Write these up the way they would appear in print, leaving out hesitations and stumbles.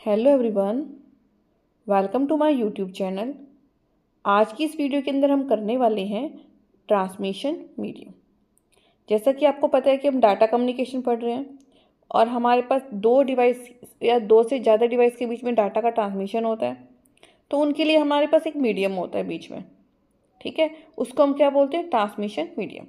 Hello everyone, welcome to my YouTube channel. आज की इस वीडियो के अंदर हम करने वाले हैं ट्रांसमिशन मीडियम। जैसा कि आपको पता है कि हम डाटा कम्युनिकेशन पढ़ रहे हैं और हमारे पास दो डिवाइस या दो से ज़्यादा डिवाइस के बीच में डाटा का ट्रांसमिशन होता है, तो उनके लिए हमारे पास एक मीडियम होता है बीच में। ठीक है, उसको हम क्या बोलते हैं? Transmission medium.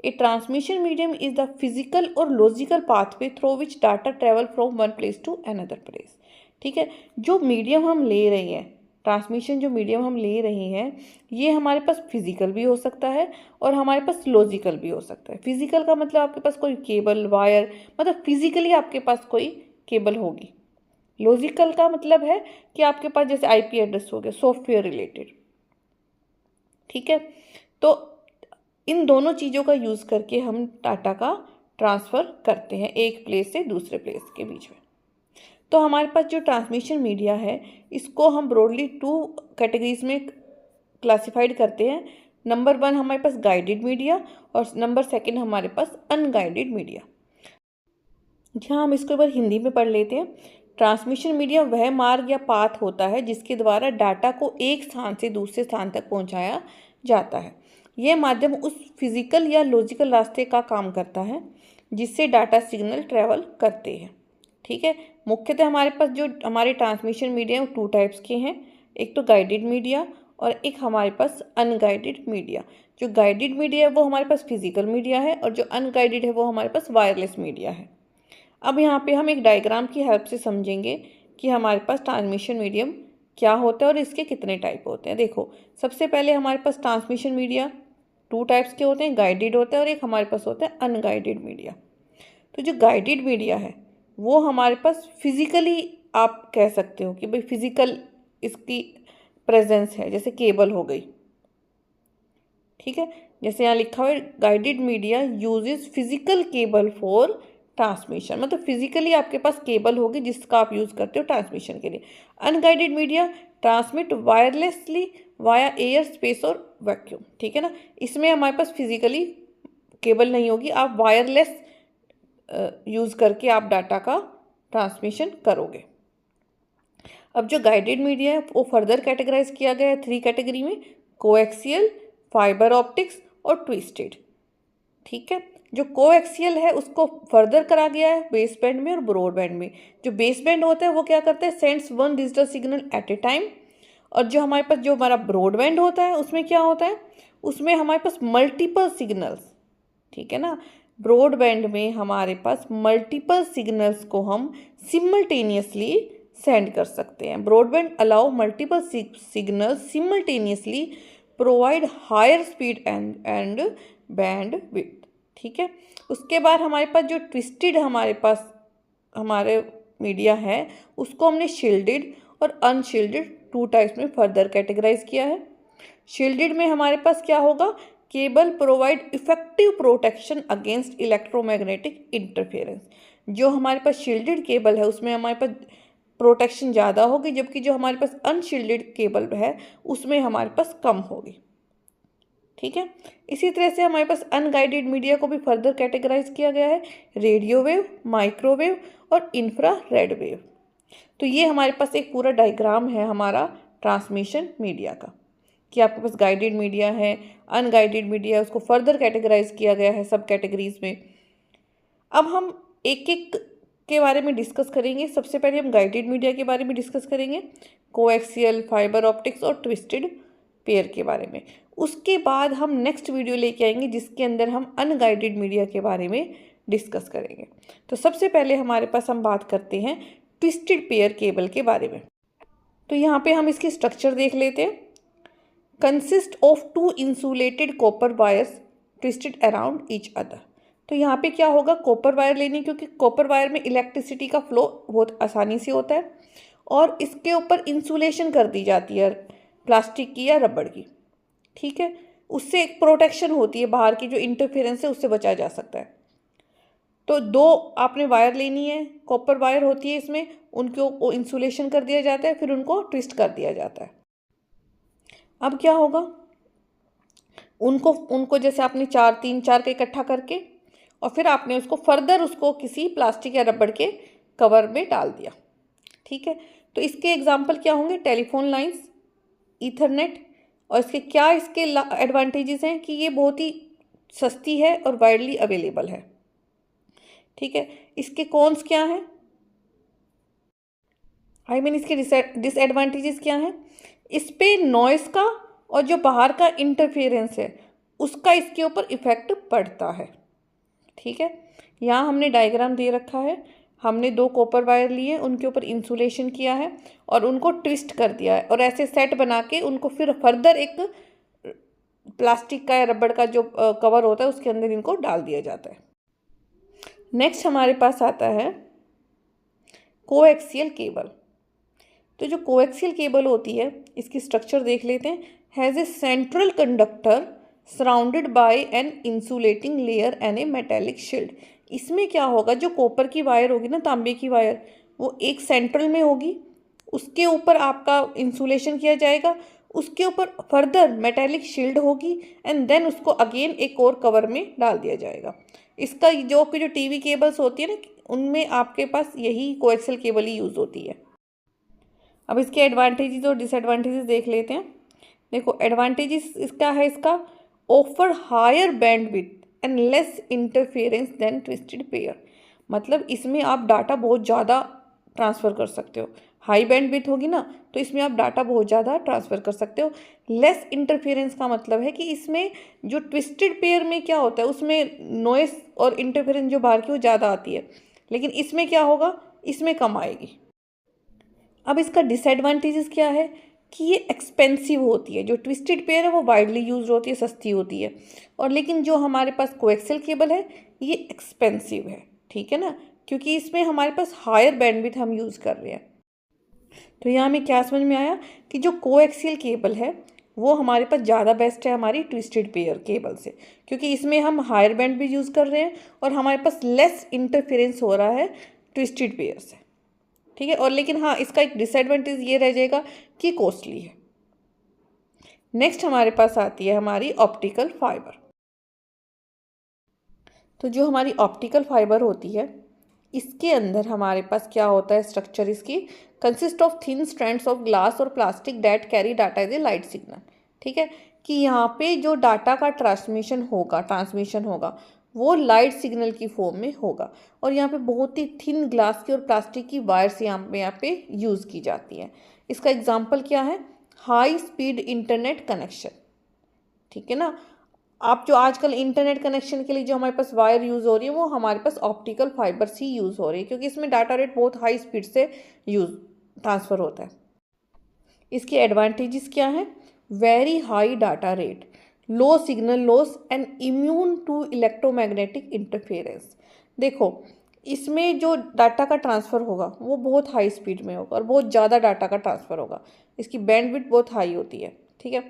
A transmission medium is the physical और logical pathway through which data travel from one place to another place. ठीक है, जो मीडियम हम ले रहे हैं, ट्रांसमिशन जो मीडियम हम ले रहे हैं, ये हमारे पास फिजिकल भी हो सकता है और हमारे पास लॉजिकल भी हो सकता है। फिजिकल का मतलब आपके पास कोई केबल वायर, मतलब फिजिकली आपके पास कोई केबल होगी। लॉजिकल का मतलब है कि आपके पास जैसे आईपी एड्रेस हो गया, सॉफ्टवेयर रिलेटेड। ठीक है, तो इन दोनों चीज़ों का यूज़ करके हम डाटा का ट्रांसफ़र करते हैं एक प्लेस से दूसरे प्लेस के बीच में। तो हमारे पास जो ट्रांसमिशन मीडिया है, इसको हम ब्रॉडली 2 कैटेगरीज में क्लासिफाइड करते हैं। नंबर 1 हमारे पास गाइडेड मीडिया और नंबर 2 हमारे पास अनगाइडेड मीडिया। यहाँ हम इसको एक बार हिंदी में पढ़ लेते हैं। ट्रांसमिशन मीडिया वह मार्ग या पाथ होता है जिसके द्वारा डाटा को एक स्थान से दूसरे स्थान तक पहुँचाया जाता है। यह माध्यम उस फिजिकल या लॉजिकल रास्ते का काम करता है जिससे डाटा सिग्नल ट्रेवल करते हैं। ठीक है, मुख्यतः हमारे पास जो हमारे ट्रांसमिशन मीडिया है वो 2 टाइप्स के हैं। एक तो गाइडेड मीडिया और एक हमारे पास अनगाइडेड मीडिया। जो गाइडेड मीडिया है वो हमारे पास फिजिकल मीडिया है और जो अनगाइडेड है वो हमारे पास वायरलेस मीडिया है। अब यहाँ पे हम एक डायग्राम की हेल्प से समझेंगे कि हमारे पास ट्रांसमिशन मीडियम क्या होता है और इसके कितने टाइप होते हैं। देखो, सबसे पहले हमारे पास ट्रांसमिशन मीडिया 2 टाइप्स के होते हैं, गाइडेड होता है और एक हमारे पास होता है अनगाइडेड मीडिया। तो जो गाइडेड मीडिया है वो हमारे पास फिजिकली आप कह सकते हो कि भाई फिजिकल इसकी प्रेजेंस है, जैसे केबल हो गई। ठीक है, जैसे यहाँ लिखा हुआ है guided media uses physical cable for transmission, मतलब फिजिकली आपके पास केबल होगी जिसका आप यूज़ करते हो ट्रांसमिशन के लिए। Unguided media transmit wirelessly via air, space और वैक्यूम। ठीक है ना, इसमें हमारे पास फिजिकली केबल नहीं होगी, आप वायरलेस यूज़ करके आप डाटा का ट्रांसमिशन करोगे। अब जो गाइडेड मीडिया है वो फर्दर कैटेगराइज किया गया है 3 कैटेगरी में, कोएक्सियल, फाइबर ऑप्टिक्स और ट्विस्टेड। ठीक है, जो कोएक्सियल है उसको फर्दर करा गया है बेस बैंड में और ब्रॉड बैंड में। जो बेस बैंड होता है वो क्या करता है? सेंड्स 1 डिजिटल सिग्नल एट ए टाइम। और जो हमारे पास जो हमारा ब्रॉड बैंड होता है उसमें क्या होता है? उसमें हमारे पास मल्टीपल सिग्नल्स। ठीक है ना, ब्रॉड बैंड में हमारे पास मल्टीपल सिग्नल्स को हम सिमल्टेनियसली सेंड कर सकते हैं। Broadband allow multiple signals simultaneously, provide higher speed and bandwidth. ठीक है, उसके बाद हमारे पास जो ट्विस्टेड हमारे मीडिया है उसको हमने शील्डेड और अनशील्डेड 2 टाइप्स में फर्दर कैटेगराइज किया है। शील्डेड में हमारे पास क्या होगा? Cable provide effective protection against electromagnetic interference. जो हमारे पास शील्डेड केबल है उसमें हमारे पास प्रोटेक्शन ज़्यादा होगी, जबकि जो हमारे पास अनशील्डेड केबल है उसमें हमारे पास कम होगी। ठीक है, इसी तरह से हमारे पास अनगाइडेड मीडिया को भी फर्दर कैटेगराइज किया गया है, रेडियो वेव, माइक्रोवेव और इंफ्रारेड वेव। तो ये हमारे पास एक पूरा डायग्राम है हमारा ट्रांसमिशन मीडिया का, कि आपके पास गाइडेड मीडिया है, अनगाइडेड मीडिया है, उसको फर्दर कैटेगराइज किया गया है सब कैटेगरीज में। अब हम एक एक के बारे में डिस्कस करेंगे। सबसे पहले हम गाइडेड मीडिया के बारे में डिस्कस करेंगे, कोएक्सियल, फाइबर ऑप्टिक्स और ट्विस्टेड पेयर के बारे में। उसके बाद हम नेक्स्ट वीडियो लेके आएंगे जिसके अंदर हम अनगाइडेड मीडिया के बारे में डिस्कस करेंगे। तो सबसे पहले हमारे पास हम बात करते हैं ट्विस्टेड पेयर केबल के बारे में। तो यहाँ पे हम इसकी स्ट्रक्चर देख लेते हैं। Consist of 2 insulated copper wires twisted around each other. तो यहाँ पे क्या होगा? कॉपर वायर लेनी, क्योंकि कॉपर वायर में इलेक्ट्रिसिटी का फ्लो बहुत आसानी से होता है और इसके ऊपर इंसुलेशन कर दी जाती है प्लास्टिक की या रबड़ की। ठीक है, उससे एक प्रोटेक्शन होती है, बाहर की जो इंटरफेरेंस है उससे बचा जा सकता है। तो 2 आपने वायर लेनी है, कॉपर वायर होती है इसमें, उनको इंसुलेशन कर दिया जाता है, फिर उनको ट्विस्ट कर दिया जाता है। अब क्या होगा? उनको जैसे आपने 4 का इकट्ठा करके और फिर आपने उसको फर्दर किसी प्लास्टिक या रबड़ के कवर में डाल दिया। ठीक है। तो इसके एग्जाम्पल क्या होंगे, टेलीफोन लाइंस, ईथरनेट। और इसके एडवांटेजेस हैं कि ये बहुत ही सस्ती है और वाइडली अवेलेबल है, ठीक है। इसके कॉन्स क्या हैं, इसके डिसएडवांटेजेस क्या हैं। इस पे नॉइस का और जो बाहर का इंटरफेरेंस है उसका इसके ऊपर इफेक्ट पड़ता है, ठीक है। यहाँ हमने डायग्राम दे रखा है, हमने 2 कॉपर वायर लिए, उनके ऊपर इंसुलेशन किया है और उनको ट्विस्ट कर दिया है और ऐसे सेट बना के उनको फिर फर्दर एक प्लास्टिक का या रबड़ का जो कवर होता है उसके अंदर इनको डाल दिया जाता है। नेक्स्ट हमारे पास आता है कोएक्सियल केबल। तो जो कोएक्सियल केबल होती है इसकी स्ट्रक्चर देख लेते हैं। Has a central conductor surrounded by an insulating layer and a metallic shield. इसमें क्या होगा, जो कॉपर की वायर होगी ना, तांबे की वायर, वो एक सेंट्रल में होगी, उसके ऊपर आपका इंसुलेशन किया जाएगा, उसके ऊपर फर्दर मेटेलिक शील्ड होगी एंड देन उसको अगेन एक और कवर में डाल दिया जाएगा। इसका जो टीवी केबल्स होती है ना, उनमें आपके पास यही कोएक्सियल केबल ही यूज़ होती है। अब इसके एडवांटेजेस और डिसएडवांटेजेस देख लेते हैं। देखो एडवांटेजेस इसका है, इसका offer higher bandwidth and less interference than twisted pair. मतलब इसमें आप डाटा बहुत ज़्यादा ट्रांसफ़र कर सकते हो, हाई बैंडविड्थ होगी ना तो इसमें आप डाटा बहुत ज़्यादा ट्रांसफ़र कर सकते हो। लेस इंटरफेरेंस का मतलब है कि इसमें जो ट्विस्टेड पेयर में क्या होता है, उसमें नॉइस और इंटरफेरेंस जो बाहर की वो ज़्यादा आती है, लेकिन इसमें क्या होगा, इसमें कम आएगी। अब इसका डिसएडवांटेजेस क्या है कि ये एक्सपेंसिव होती है। जो ट्विस्टेड पेयर है वो वाइडली यूज होती है, सस्ती होती है, और लेकिन जो हमारे पास कोएक्सियल केबल है ये एक्सपेंसिव है, ठीक है ना, क्योंकि इसमें हमारे पास हायर बैंडविड्थ हम यूज़ कर रहे हैं। तो यहाँ हमें क्या समझ में आया कि जो कोएक्सियल केबल है वो हमारे पास ज़्यादा बेस्ट है हमारी ट्विस्टेड पेयर केबल से, क्योंकि इसमें हम हायर बैंड भी यूज़ कर रहे हैं और हमारे पास लेस इंटरफेरेंस हो रहा है ट्विस्टेड पेयर से, ठीक है। और लेकिन हाँ, इसका एक डिसएडवांटेज ये रह जाएगा कि कॉस्टली है। नेक्स्ट हमारे पास आती है हमारी ऑप्टिकल फाइबर। तो जो हमारी ऑप्टिकल फाइबर होती है इसके अंदर हमारे पास क्या होता है, स्ट्रक्चर इसकी consist of thin strands of glass और plastic that carry data as a light signal, ठीक है। कि यहाँ पे जो डाटा का ट्रांसमिशन होगा वो लाइट सिग्नल की फॉर्म में होगा, और यहाँ पे बहुत ही थिन ग्लास की और प्लास्टिक की वायर्स यहाँ पे यूज़ की जाती है। इसका एग्जाम्पल क्या है, हाई स्पीड इंटरनेट कनेक्शन, ठीक है ना। आप जो आजकल इंटरनेट कनेक्शन के लिए जो हमारे पास वायर यूज़ हो रही है वो हमारे पास ऑप्टिकल फाइबर्स ही यूज़ हो रही है, क्योंकि इसमें डाटा रेट बहुत हाई स्पीड से ट्रांसफ़र होता है। इसके एडवांटेजेस क्या है, very high data rate, low signal loss and immune to electromagnetic interference. देखो इसमें जो डाटा का ट्रांसफ़र होगा वो बहुत हाई स्पीड में होगा और बहुत ज़्यादा डाटा का ट्रांसफ़र होगा, इसकी बैंडविड्थ बहुत हाई होती है, ठीक है।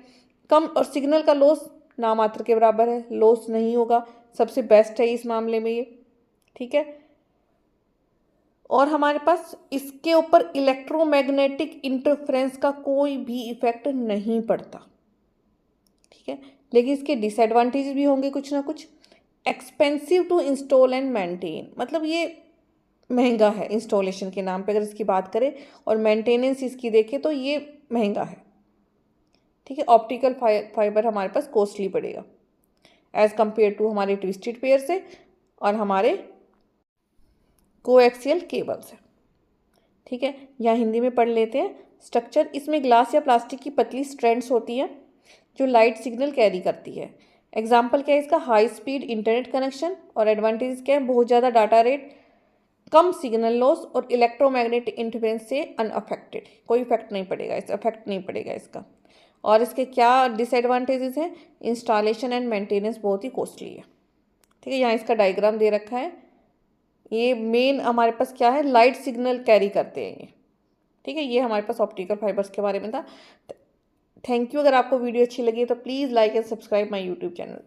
कम, और सिग्नल का लॉस नामात्र के बराबर है, लॉस नहीं होगा, सबसे बेस्ट है इस मामले में ये, ठीक है। और हमारे पास इसके ऊपर इलेक्ट्रोमैग्नेटिक इंटरफेरेंस का कोई भी इफेक्ट नहीं पड़ता, ठीक है। लेकिन इसके डिसएडवांटेजेस भी होंगे कुछ ना कुछ। Expensive to install and maintain, मतलब ये महंगा है इंस्टॉलेशन के नाम पे अगर इसकी बात करें, और मेंटेनेंस इसकी देखें तो ये महंगा है, ठीक है। ऑप्टिकल फाइबर हमारे पास कॉस्टली पड़ेगा एज़ कम्पेयर टू हमारे ट्विस्टेड पेयर से और हमारे कोएक्सियल केबल से, ठीक है। यहाँ हिंदी में पढ़ लेते हैं स्ट्रक्चर। इसमें ग्लास या प्लास्टिक की पतली स्ट्रैंड्स होती हैं जो लाइट सिग्नल कैरी करती है। एग्जाम्पल क्या है इसका, हाई स्पीड इंटरनेट कनेक्शन, और एडवांटेज क्या है, बहुत ज़्यादा डाटा रेट, कम सिग्नल लॉस और इलेक्ट्रोमैग्नेटिक इंटरफेरेंस से अनअफेक्टेड, कोई इफेक्ट नहीं पड़ेगा, इफेक्ट नहीं पड़ेगा इसका। और इसके क्या डिसएडवांटेजेस हैं, इंस्टॉलेशन एंड मेंटेनेंस बहुत ही कॉस्टली है, ठीक है। यहाँ इसका डायग्राम दे रखा है, ये मेन हमारे पास क्या है, लाइट सिग्नल कैरी करते हैं ये, ठीक है। ये हमारे पास ऑप्टिकल फाइबर्स के बारे में था। Thank you. अगर आपको वीडियो अच्छी लगी तो please like and subscribe my YouTube channel.